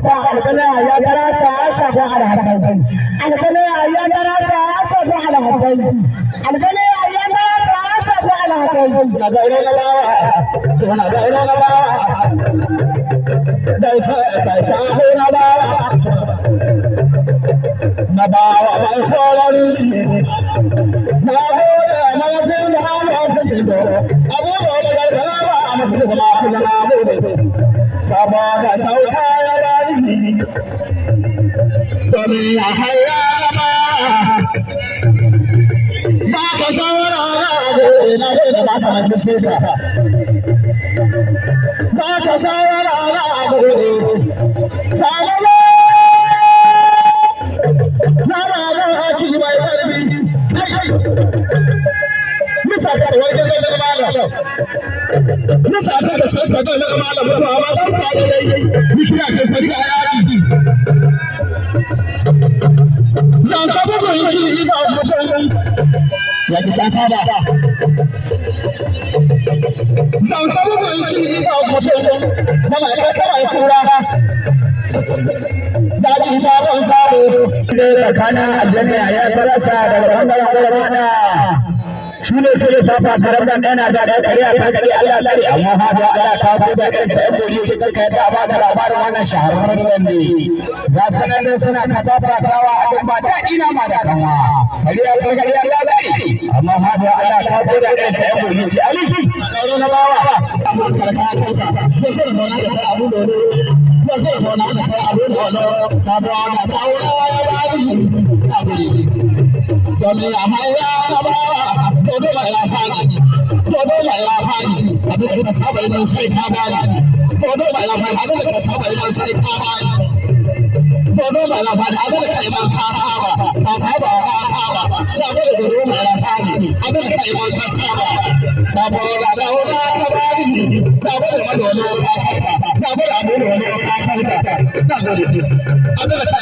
ta alƙala ya garata sabon alhassai alƙala ya garata sabon alhassai alƙala ya garata sabon alhassai na gairo na bawa na gairo na bawa dai sai ta na bawa na bawa mai sorori na gode na jin da Allah ya ji abu da gargara a mutum ma kuma na gode saboda sauka ya bari domin ya haya ma ba ka saura na da ba ka mace ta ba ka saura na salama na ba ki mai karbi mita ka wai da malam mita ka da sauka da malam ba ba Mishra ke sarki a yaki zan saba ko yi ba mutum ya ki ta ba zan saba ko yi ba mutum ba ma ka ta yi kura da ji ba ban sabo da kana aljanna ya sarasa daga bangaren rana shi ne sai ya safa karar nan yana da kare a kan kare Allah lare amma fa da Allah ta so da kai ta boye shi kai da ba da labarin wannan shahararren nan ne ga sanan da suna kaza fatawa a duk ba ta ina ma da kanwa kare ya kare Allah lare amma fa da Allah ta so da kai ta boye shi ali shi dauro na bawa amma karka kanka sai sai mu na da abu da ne sai mu na da abu da ne ta ba da dauro ya ba shi abu ne domin amma ya ba todo la fani abin da ka bai nan sai ka bani todo la fani abin da ka bai nan sai ka bani todo la fani abin da kai ban ka ba ka ba ya ba da duro la fani abin da kai ban ka ba da bo la da o ka bani da bo da do ka ba da bo da do ka ka da bo da abin da